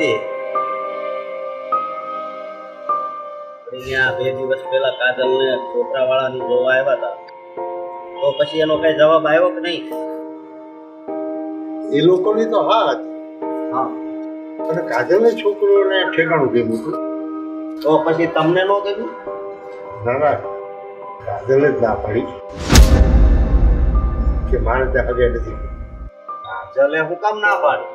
નથી. અહીંયા 2 દિવસ પહેલા કાજલને છોકરાવાળાની જોવા આવ્યા હતા, તો પછી એનો કઈ જવાબ આવ્યો કે નહીં? એ લોકોની તો હા હતી. હા. અને કાજલને છોકરોને ઠેકાણું ગમ્યું હતું. તો પછી તમને ન ગમ્યું? ના ના, કાજલે જ ના પાડી કે મારે ત્યાં હગે નથી. કાજલે હું કામ ના પાડી?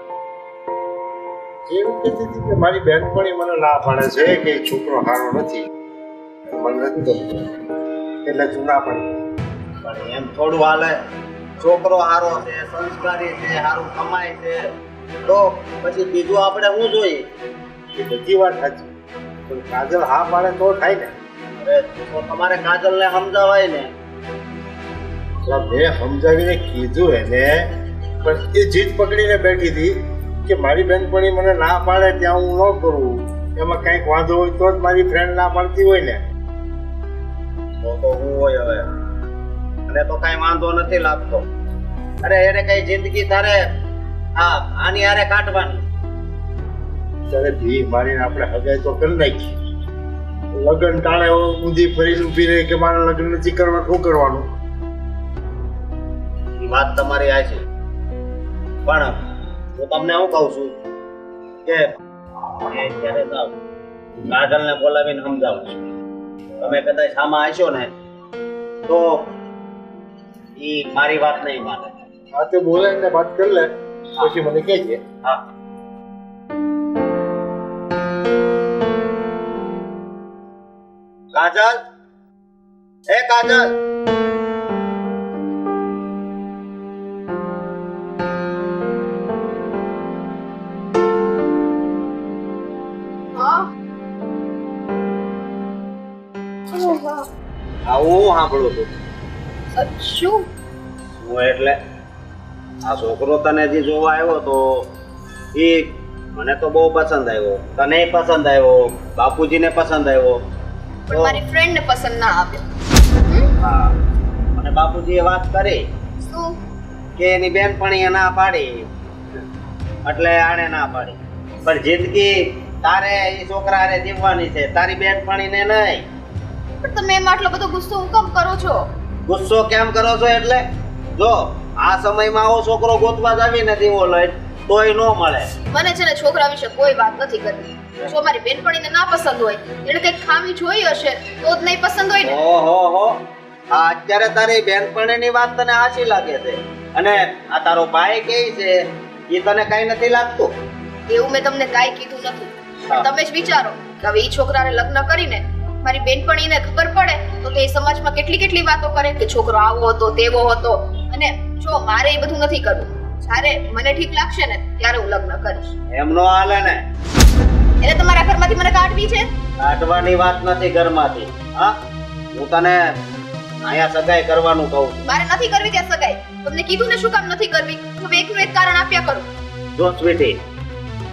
એવું કહેતી હતી કે મારી બહેનપણી મને ના પાડે છે કે એ છોકરો સારો નથી, મને નથી ગમતો, એટલે તું ના પાડી. પણ એમ થોડું હાલે. છોકરો સારો છે, સંસ્કારી છે, સારું કમાય છે, તો પછી બીજું આપણે શું જોઈએ? એ બધી વાત સાચી, પણ કાજલ હા પાડે તો થાય ને. અરે તો તમારે કાજલને સમજાવાય ને. મેં સમજાવીને કીધું એને, પણ એ જીદ પકડીને બેઠી હતી કે મારી બહેનપણી મને ના પાડે ત્યાં હું ન કરું, એમાં કંઈક વાંધો હોય તો જ મારી ફ્રેન્ડ ના પાડતી હોય ને. તો હું હોય હવે, અને તો કઈ વાંધો નથી લાગતો. અરે એને કઈ જિંદગી તારે આની હારે કાઢવાની. ત્યારે ભી મારીને આપણે હગાઈ તો કરી નાખી. લગ્ન ટાણે ઊંધી ફરીને ઊભી રહી કે મારે લગ્ન નથી કરવા, શું કરવાનું? એ વાત તમારી આ છે, પણ હું તમને શું કહું છું કે અત્યારે જાઓ, કાજલને બોલાવીને સમજાવું છું. તમે કદાચ સામા આવશો ને તો એ મારી વાત નહીં માને. આ તે બોલાવીને વાત કરી લે, પછી મને કહેજે. હા. કાજલ, એ કાજલ, હું સાંભળું છું. શું? હું એટલે આ છોકરો તને જે જોવા આવ્યો તો એ મને તો બહુ પસંદ આવ્યો, તને પસંદ આવ્યો, બાપુજીને પસંદ આવ્યો, પણ મારી ફ્રેન્ડ ને પસંદ ના આવ્યો. હા, મને બાપુજીએ વાત કરી શું? કે એની બેનપણીએ ના પાડી, એટલે આણે ના પાડી. પણ જિંદગી તારે એ છોકરા હારે જીવવાની છે, તારી બેનપણીને નહીં. પણ તમે એમ આટલો બધો ગુસ્સો હું કેમ કરો છો? ગુસ્સો કેમ કરો છો એટલે જો આ સમયમાં આવો છોકરો ગોતવા જ આવીને દીવો લઈ તોય ન મળે. મને છે ને છોકરા વિશે કોઈ વાત નથી કરવી. જો મારી બેનપણીને ના પસંદ હોય, એને કંઈક ખામી જોઈ હશે તો જ નહીં પસંદ હોય ને. ઓહો, આ અત્યારે તારી બેનપણીની વાત તને આછી લાગે છે, અને આ તારો ભાઈ કે છે એ તને કઈ નથી લાગતું? એવું મેં તમને કાંઈ કીધું નથી. હા. તમે જ વિચારો કે હવે એ છોકરાને લગ્ન કરીને મારી બેનપણીને ખબર પડે તો તે સમાજમાં કેટલી વાતો કરે કે છોકરો આવો હતો, તેવો હતો. અને જો મારે એ બધું નથી કરવું. જ્યારે મને ઠીક લાગશે ને ત્યારે હું લગ્ન કરીશ. એમ નો હાલે ને. એટલે તમારા ઘરમાંથી મને કાઢવી છે? કાઢવાની વાત નથી ઘરમાંથી. હા, હું તને અહીંયા સગાઈ કરવાનું કહું છું. મારે નથી કરવી ત્યાં સગાઈ. તમને કીધું ને શું કામ નથી કરવી? તો એકનું એક કારણ આપ્યા કરું. જો સ્વીટી,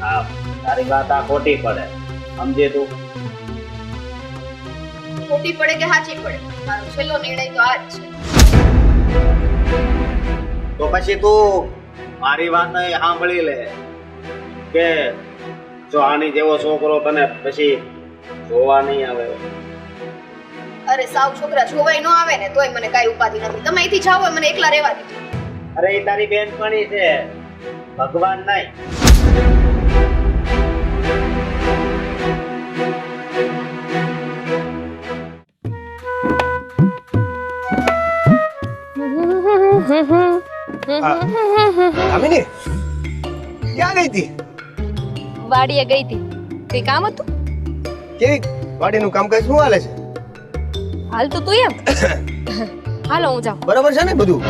હા તારી વાત આ ખોટી પડે, સમજે તું? ખોટી પડે કે સાચી પડે, મારો છેલ્લો નિર્ણય તો આ જ છે. તો પછી તું મારી વાત સાંભળી લે કે જો આની જેવો છોકરો તને પછી જોવા નહીં આવે. અરે સાવ છોકરા જોવાય ન આવે ને તોય મને કાંઈ ઉપાધિ નથી. તમે અહીંથી જાઓ, મને એકલા રહેવા દીધો. અરે એ તારી બેનપણી છે, ભગવાન નહીં. કામિની ક્યાં ગઈ હતી? વાડીએ ગઈ હતી. કઈ કામ હતું? કેવી વાડીનું કામકાજ શું હાલે છે? હાલ તો તું એમ. હાલો હું જાઉં. બરાબર છે ને બધું?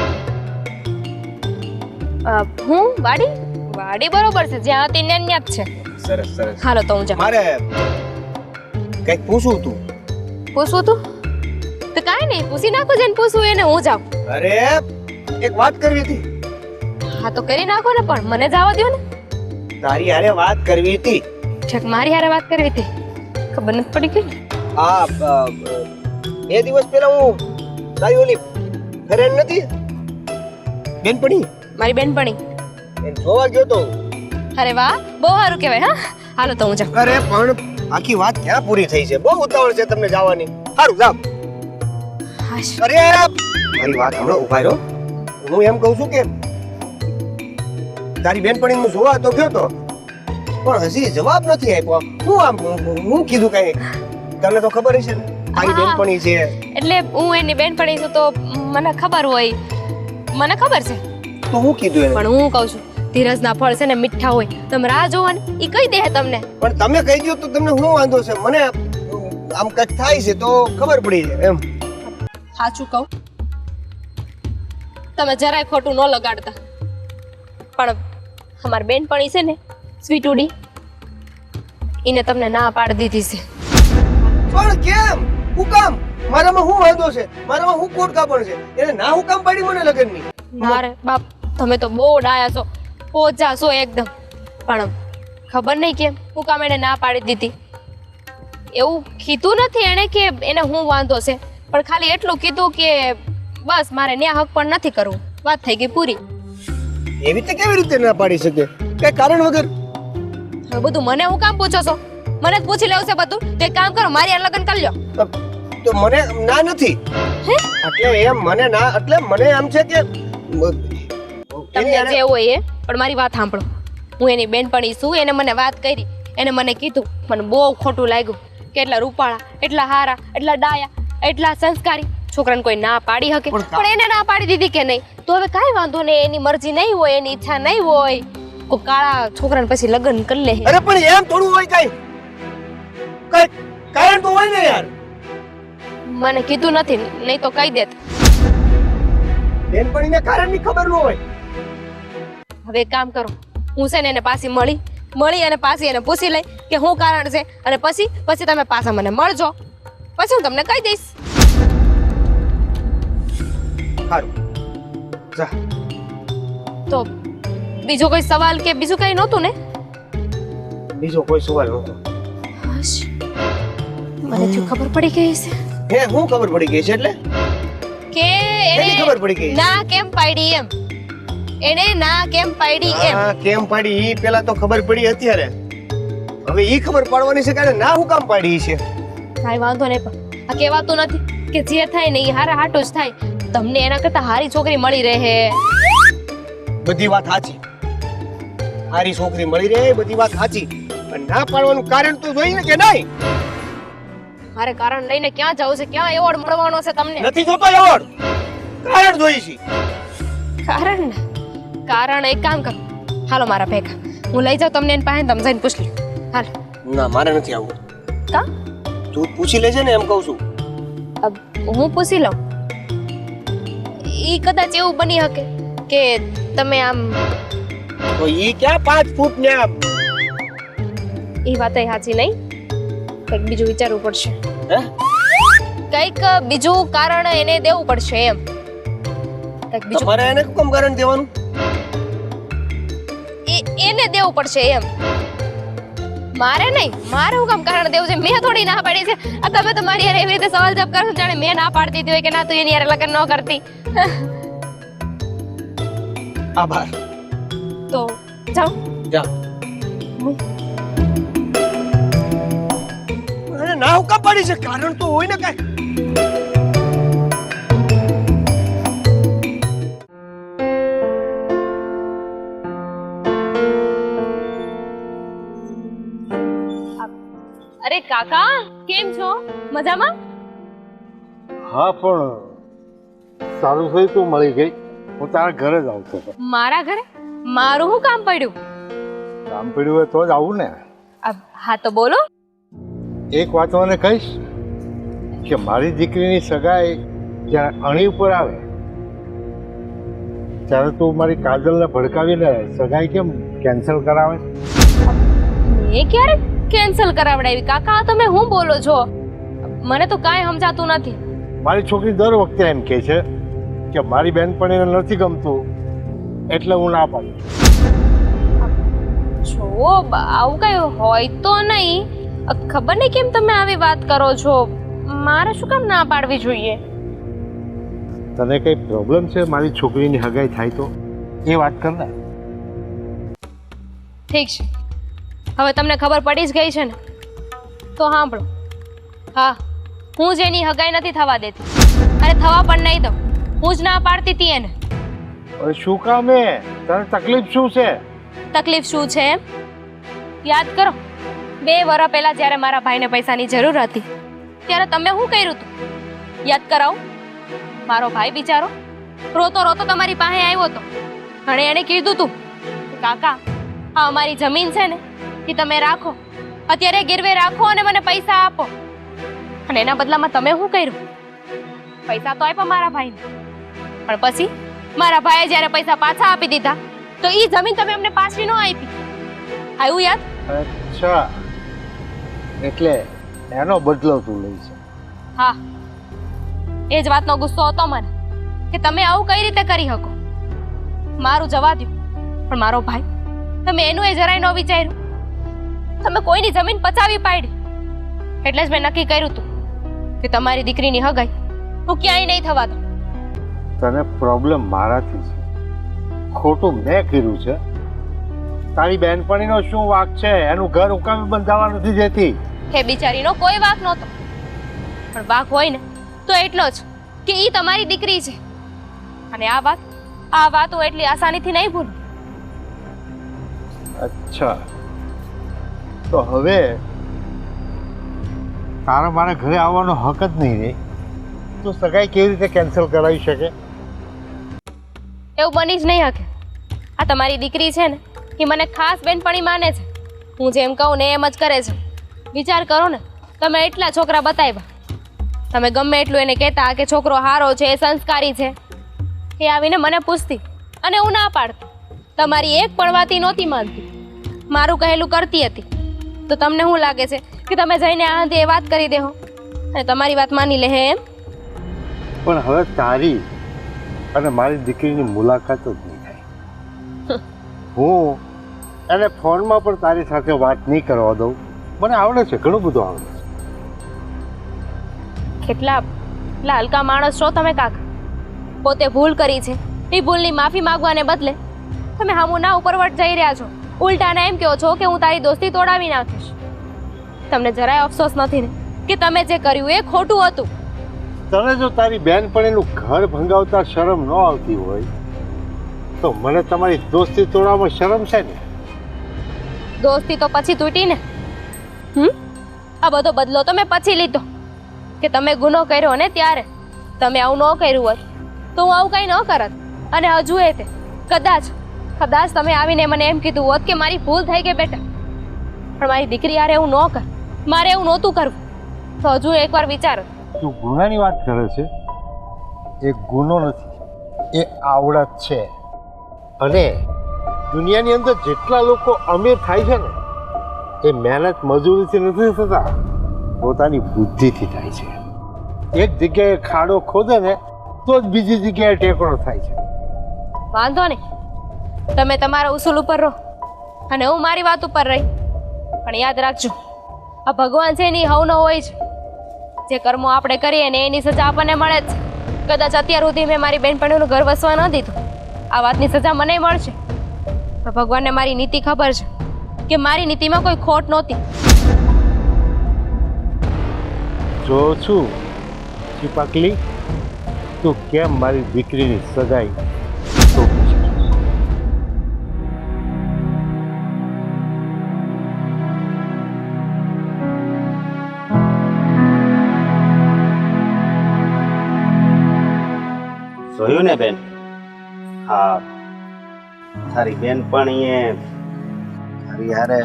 હું વાડી બરોબર છે, જ્યાં હતી ત્યાં જ છે. સરસ સરસ. હાલો તો હું જાઉં. મારે કઈક પૂછવું તું. પૂછવું તું? તો કાંઈ નહીં, પૂછી નાખો જેને પૂછવું એને. હું જાઉં. અરે એક વાત કરવી હતી. હા તો કરી નાખો ને, પણ મને જવા દો ને. તારી હારે વાત કરવી હતી. ઠીક, મારી હારે વાત કરવી હતી. ખબર નથી પડી ગઈ ને. આ 2 દિવસ પહેલા હું તારી ઓલી ફ્રેન્ડ નથી બેનપણી, મારી બેનપણી એને જોવા ગયો તો. અરે વાહ, બહુ સારું કહેવાય. હા હાલો તો હું જાઉં. અરે પણ આખી વાત ક્યાં પૂરી થઈ છે? બહુ ઉતાવળ છે તમને જવાની. સારું જાવ. હાશ. અરે મારી વાત હમણાં ઉભા રહ્યો. હું એમ કહું છું કે તારી બેનપણી હું જોવા તો ગયો તો પણ હજી જવાબ નથી આપ્યો. હું આમ હું કીધું કઈ તમને તો ખબર હશે ને મારી હા. બેનપણી છે. એટલે હું એની બેનપણી છું તો મને ખબર હોય, મને ખબર છે. તો હું કીધું એને પણ હું કહું છું ધીરજના ફળ છે ને મીઠા હોય, તમે રાહ જોવાની ઈ કહી દે તમને. પણ તમે કહી દો તો તમને શું વાંધો છે? મને આમ કઈક થાય છે તો ખબર પડી જાય એમ. સાચું કહું, તમે જરાય ખોટું ન લગાડતા, પણ અમારી બેનપણી છે ને સ્વીટુડી, એને તમને ના પાડી દીધી છે. પણ કેમ? હું કામ? મારામાં શું વાંધો છે? મારામાં શું ખોટ કાપણ છે? એને ના હું કામ પાડી મને લગનની? ના રે બાપ, તમે તો બહુ ડાયા છો, પોચા છો એકદમ. પણ ખબર નહીં કેમ હું કામ એને ના પાડી દીધી. એવું કીધું નથી એને કે એને હું વાંધો છે, પણ ખાલી એટલું કીધું કે બસ મારે ન્યા હક પણ નથી કરવું. વાત થઈ ગઈ પૂરી. એવી રીતે કેવી રીતે ના પાડી શકે? કઈ કારણ વગર? હવે બધું મને હું કામ પૂછો છો? મને જ પૂછી લેવું છે બધું. તો એક કામ કરો, મારી હારે લગ્ન કરી લ્યો. તો મને ના નથી. એટલે એમ મને ના, એટલે મને એમ છે કે તમને જે હોય એ, પણ મારી વાત સાંભળો. હું એની બેનપણી છું, એને મને વાત કરી, એને મને કીધું, મને બહુ ખોટું લાગ્યું કે એટલા રૂપાળા, એટલા હારા, એટલા ડાયા, એટલા સંસ્કારી છોકરાને કોઈ ના પાડી શકે. પણ એને ના પાડી દીધી કે નહીં, તો હવે કાંઈ વાંધો નહીં. એની મરજી નહીં હોય, એની ઈચ્છા નહીં હોય, કોઈ કાળા છોકરાને પછી લગ્ન કરી લે. અરે પણ એમ થોડું હોય કઈ કારણ તો હોય ને યાર. મને કીધું નથી, નહીં તો કહી દેત. બેનપણીને કારણની ખબર ન હોય. હવે એક કામ કરો, હું છે ને એને પાછી મળી અને પાછી એને પૂછી લઈ કે શું કારણ છે, અને પછી તમે પાછા મને મળજો, પછી હું તમને કહી દઈશ. સારું જા. તો બીજો કોઈ સવાલ કે બીજું કઈ નહોતું ને? બીજો કોઈ સવાલ નહોતો. મને તો ખબર પડી ગઈ છે હે, હું ખબર પડી ગઈ છે એટલે કે એની ખબર પડી ગઈ. ના કેમ પાડી એમ, એને ના કેમ પાડી એમ. હા, કેમ પાડી ઈ પેલા તો ખબર પડી અત્યારે. હવે ઈ ખબર પાડવાની છે કે ના હું કામ પાડી છે. કાંઈ વાંધો નહીં, પણ આ કહેવાતું નથી કે જે થાય ને એ હારા હાટો જ થાય. તમને એના કરતા હારી છોકરી મળી રહે. બધી વાત સાચી. હારી છોકરી મળી રહે, બધી વાત સાચી. પણ ના પાડવાનું કારણ તો જોઈએ ને કે નહીં? મારે કારણ લઈને ક્યાં જવું છે? ક્યાં એવોર્ડ મળવાનો છે તમને? નથી જોતો એવોર્ડ, કારણ જોઈ છે. કારણ ને કારણ એક કામ કરો, હાલો મારા ભેગા, હું લઈ જાઉં તમને એની પાસે, તમે જઈને પૂછ લો. હાલ. ના, મારે નથી આવવું. કા? તું પૂછી લેજે ને, એમ કહું છું. હું પૂછી લઉં. ઈ કદાચ એવું બની શકે કે તમે આમ, તો ઈ ક્યાં 5 ફૂટ ને આમ? ઈ વાત સાચી નહીં, કંઈક બીજું વિચારવું પડશે. હે? કંઈક બીજું કારણ એને દેવું પડશે એમ. કંઈક બીજું તમારે એને કેમ કારણ દેવાનું? એને દેવું પડશે એમ. મારે નહીં, મારે હું કામ કારણ દેવું છે? મેં થોડી ના પાડી છે. આ તમે તો મારી હારે એવી રીતે સવાલ જવાબ કરો છો જાણે મેં ના પાડી દીધી હોય કે ના તું એની હારે લગ્ન ન કરતી. આભાર. તો જાઓ. જા. અરે ના હું કામ પાડી છે? કારણ તો હોય ને કાંઈ. અરે કાકા, કેમ છો? મજામાં? હા, પણ સારું થયું તું મળી ગઈ. હું તારા ઘરે જ આવતો હતો. મારા ઘરે? મારું શું કામ પડ્યું? કામ પડ્યું હોય તો જ આવું ને. હા તો બોલો. એક વાત મને કહીશ કે મારી દીકરીની સગાઈ જ્યારે અણી ઉપર આવે ત્યારે તું મારી કાજલને ભડકાવીને સગાઈ કેમ કેન્સલ કરાવે? મેં ક્યારે કેન્સલ કરાવડાવી? કાકા તમે શું બોલો છો? મને તો કાંઈ સમજાતું નથી. મારી છોકરી દર વખતે એમ કહે છે કે મારી બેનપણીને નથી ગમતું એટલે હું ના પાડું. જો આવું કઈ હોય તો નહીં. ખબર નહીં કેમ તમે આવી વાત કરો છો. મારે શું કામ ના પાડવી જોઈએ? તને કઈ પ્રોબ્લેમ છે મારી છોકરીની હગાઈ થાય તો એ વાત કર ને. ઠીક છે, હવે તમને ખબર પડી જ ગઈ છે ને તો સાંભળો. હા, હું જ એની હગાઈ નથી થવા દેતી અને થવા પણ નહીં દઉં. હું જ ના પાડતી હતી એને. હવે શું કામ હે? તને તકલીફ શું છે? તકલીફ શું છે એમ યાદ કરો. 2 વર્ષ પહેલા જ્યારે મારા ભાઈને પૈસાની જરૂર હતી ત્યારે તમે શું કર્યું હતું યાદ કરાવો. મારો ભાઈ બિચારો રોતો રોતો તમારી પાસે આવ્યો હતો અને એણે કીધું હતું કે કાકા આ અમારી જમીન છે ને એ તમે રાખો, અત્યારે ગીરવે રાખો અને મને પૈસા આપો. અને એના બદલામાં તમે શું કર્યું? પૈસા તો આપ્યા મારા ભાઈને, પણ પછી મારા ભાઈએ જ્યારે પૈસા પાછા આપી દીધા તો એ જમીન તમે અમને પાછી ન આપી. આવ્યું યાદ? અચ્છા, એટલે એનો બદલો તું લઈ છે. હા, એ જ વાતનો ગુસ્સો હતો મને કે તમે આવું કઈ રીતે કરી શકો. મારું જવા દ્યો, પણ મારો ભાઈ, તમે એનું એ જરાય ન વિચાર્યું. તમે કોઈની જમીન પચાવી પાડી. એટલે જ મેં નક્કી કર્યું હતું કે તમારી દીકરીની હગાઈ હું ક્યાંય નહીં થવા દઉં. તને પ્રોબ્લેમ મારાથી છે, ખોટું મેં કર્યું છે. તારી બહેનપણીનો શું વાંક છે? એનું ઘર ઉકામે બંધાવા નથી દેતી. હે બિચારીનો કોઈ વાંક નહોતો, પણ વાંક હોય ને તો એટલો જ કે ઈ તમારી દીકરી છે. અને આ વાત હું એટલી આસાનીથી નહીં ભૂલું. અચ્છા, તો હવે તારા મારા ઘરે આવવાનો હક જ નહીં રે, તો સગાઈ કેવી રીતે કેન્સલ કરાવી શકે? એવું બની જ નહીં શકે. આ તમારી દીકરી છે ને એ મને ખાસ બેનપણી માને છે. હું જેમ કહું ને એમ જ કરે છે. વિચાર કરો ને, તમે એટલા છોકરા બતાવ્યા, તમે ગમે એટલું એને કહેતા કે છોકરો સારો છે, સંસ્કારી છે, એ આવીને મને પૂછતી અને હું ના પાડતી. તમારી એક પણ વાતી નહોતી માનતી, મારું કહેલું કરતી હતી. તો તમને શું લાગે છે કે તમે જઈને આંધે એ વાત કરી દેહો અને તમારી વાત માની લે એમ? પણ હવે તારી અને મારી દીકરીની મુલાકાત જ નહીં થાય. હું એને ફોનમાં પણ તારી સાથે વાત નહીં કરવા દઉં. મને આવડે છે, ઘણું બધું આવડે છે. કેટલા હલકા માણસ છો તમે કાકા. પોતે ભૂલ કરી છે, એ ભૂલની માફી માંગવાને બદલે તમે હામુના ઉપરવટ જઈ રહ્યા છો. ઉલટાને એમ કહો છો કે હું તારી દોસ્તી તોડાવી નાખીશ. તમને જરાય અફસોસ નથી ને કે તમે જે કર્યું એ ખોટું હતું? તને જો તારી બહેનપણીનું ઘર ભંગાવતા શરમ ન આવતી હોય તો મને તમારી દોસ્તી તોડવામાં શરમ છે ને? દોસ્તી તો પછી તૂટી ને. આ બધો બદલો તમે પછી લીધો કે તમે ગુનો કર્યો ને ત્યારે. તમે આવું ન કર્યું હોત તો હું આવું કંઈ ન કરત. અને હજુ એ તે કદાચ તમે આવીને મને એમ કીધું હોત કે મારી ભૂલ થઈ ગઈ બેટા, પણ મારી દીકરી યાર એવું ન કર, મારે એવું નહોતું કરવું, તો હજુ એકવાર વિચારો. તું ગુનાની વાત કરે છે? એ ગુનો નથી, એ આવડત છે. અને દુનિયાની અંદર જેટલા લોકો અમીર થાય છે ને એ મહેનત મજૂરીથી નથી થતા, પોતાની બુદ્ધિથી થાય છે. એક જગ્યાએ ખાડો ખોદે ને તો જ બીજી જગ્યાએ ટેકરો થાય છે. વાંધો નહીં, તમે તમારા ઉસૂલ ઉપર રહો અને હું મારી વાત ઉપર રહી. પણ યાદ રાખજો, આ ભગવાન છે એની હવ ન હોય છે. જે કર્મો આપણે કરીએ ને એની સજા આપણને મળે જ છે. કદાચ અત્યાર સુધી મેં મારી બેનપણીનું ઘર વસવા ન દીધું, આ વાતની સજા મને મળશે. પણ ભગવાનને મારી નીતિ ખબર છે કે મારી નીતિમાં કોઈ ખોટ નહોતી. જો છું ચીપકલી, તું કેમ મારી દીકરીની સગાઈ તોડી છે? જોયું ને બેન? હા, તારી બેનપણીએ તારી હારે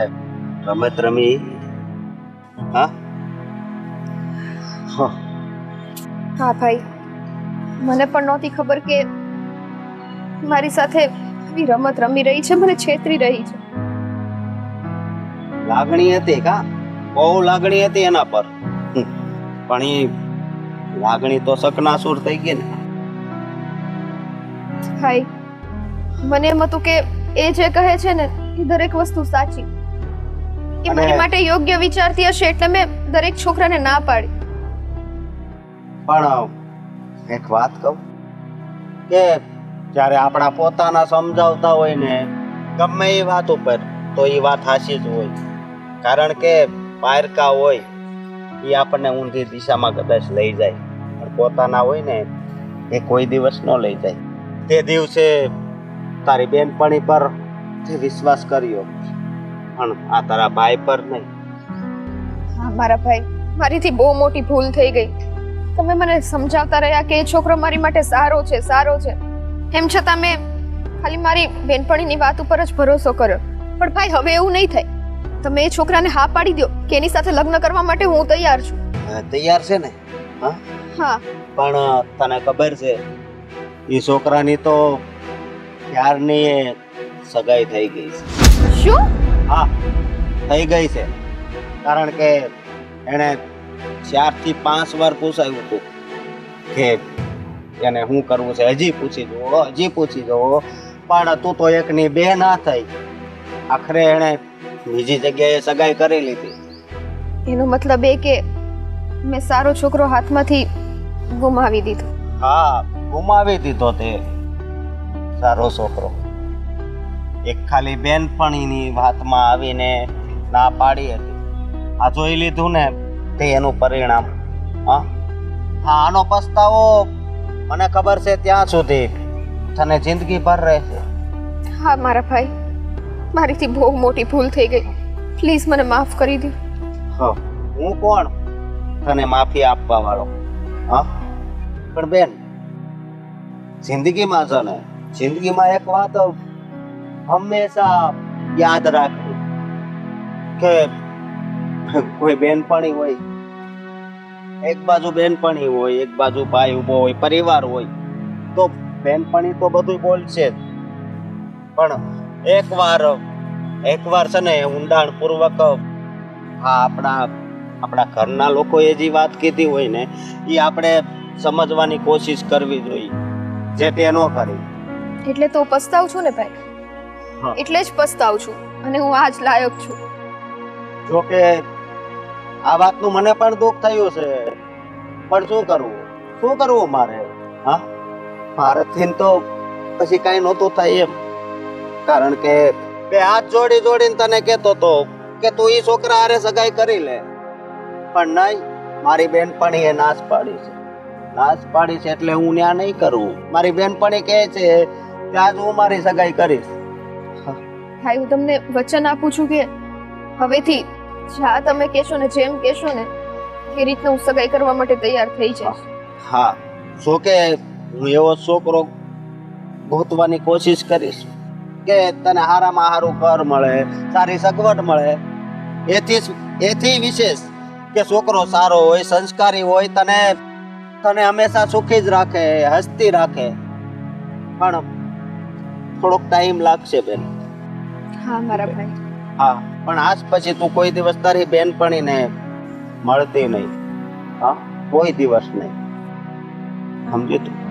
રમત રમી. હા હા ભાઈ, મને પણ નહોતી ખબર કે મારી સાથે એવી રમત રમી રહી છે, મને છેતરી રહી છે. લાગણી હતી કા? બહુ લાગણી હતી એના પર. પણ એ લાગણી તો સકનાસુર થઈ ગઈ ને. ભાઈ, મને એમ હતું કે એ જે કહે છે ને એ દરેક વસ્તુ સાચી, એ મારી માટે યોગ્ય વિચારતી હશે, એટલે મેં દરેક છોકરાને ના પાડી. પણ એક વાત કહું કે જ્યારે આપણા પોતાના સમજાવતા હોય ને ગમે એ વાત ઉપર તો એ વાત સાચી જ હોય. કારણ કે પારકા હોય એ આપણને ઊંધી દિશામાં કદાચ લઈ જાય, પણ પોતાના હોય ને એ કોઈ દિવસ ન લઈ જાય. તે દિવસે તારી બેનપણી પર તે વિશ્વાસ કર્યો, પણ આ તારા ભાઈ પર નહીં. હા મારા ભાઈ, મારીથી બહુ મોટી ભૂલ થઈ ગઈ. તમે મને સમજાવતા રહ્યા કે એ છોકરો મારી માટે સારો છે, સારો છે. એમ છતાં મેં ખાલી મારી બેનપણીની વાત ઉપર જ ભરોસો કર્યો. પણ ભાઈ હવે એવું નહીં થાય. તમે એ છોકરાને હા પાડી દો કે એની સાથે લગ્ન કરવા માટે હું તૈયાર છું. તૈયાર છે ને? હા, હા પણ તને ખબર છે એ છોકરાની તો ક્યારની સગાઈ થઈ ગઈ છે. શું? હા, થઈ ગઈ છે. કારણ કે એણે 4 થી 5 વાર પૂછાયું હતું કે એને શું કરવું છે, હજી પૂછી જુઓ, પણ તું તો એકની બે ના થઈ. આખરે એણે બીજી જગ્યાએ સગાઈ કરી લીધી. એનો મતલબ એ કે મેં સારો છોકરો હાથમાંથી ગુમાવી દીધો. હા, ગુમાવી દીધો તે સારો છોકરો. એક ખાલી બેનપણીની વાતમાં આવીને ના પાડી હતી. આ જોઈ લીધું ને તે એનું પરિણામ. હા, આનો પસ્તાવો મને ખબર છે ત્યાં સુધી તને જિંદગીભર રહેશે. હા મારા ભાઈ, મારીથી બહુ મોટી ભૂલ થઈ ગઈ. પ્લીઝ મને માફ કરી દો. હા, હું કોણ તને માફી આપવા વાળો? હા, પણ બેન, જિંદગીમાં છે ને, જિંદગીમાં એક વાત હંમેશા યાદ રાખવી કે કોઈ બેનપણી હોય, એક બાજુ બેનપણી હોય, એક બાજુ ભાઈ ઉભો હોય, પરિવાર હોય, તો બેનપણી તો બધું બોલશે જ. પણ એકવાર છે ને ઊંડાણપૂર્વક આપણા ઘરના લોકોએ જે વાત કીધી હોય ને એ આપણે સમજવાની કોશિશ કરવી જોઈએ, જે તે ન કરી. એટલે તો પસ્તાવ છું ને ભાઈ. હા. એટલે જ પસ્તાવ છું અને હું આજ લાયક છું. જો કે આ વાતનું મને પણ દુઃખ થયું છે, પણ શું કરવું મારે? હા, મારાથી તો પછી કઈ નહોતું થાય એમ. કારણ કે બે હાથ જોડીને તને કહેતો તો કે તું એ છોકરા હારે સગાઈ કરી લે, પણ નહીં, મારી બેનપણી એ નાશ પાડી છે એટલે હું ન્યા નહીં કરું. મારી બેનપણી કહે છે ત્યાં જ હું મારી સગાઈ કરીશ. ભાઈ હું તમને વચન આપું છું કે હવેથી જ્યાં તમે કહેશો ને, જેમ કહેશો ને એ રીતના હું સગાઈ કરવા માટે તૈયાર થઈ જઈશ. હા, જો કે હું એવો છોકરો ગોતવાની કોશિશ કરીશ કે તને હારામાં હારું ઘર મળે, સારી સગવડ મળે. એથી વિશેષ કે છોકરો સારો હોય, સંસ્કારી હોય, તને હંમેશા સુખી જ રાખે, હસતી રાખે. પણ થોડોક ટાઈમ લાગશે બેન. હા મારા ભાઈ. હા, પણ આજ પછી તું કોઈ દિવસ તારી બેનપણીને મળતી નહીં. હા, કોઈ દિવસ નહીં, સમજી તું?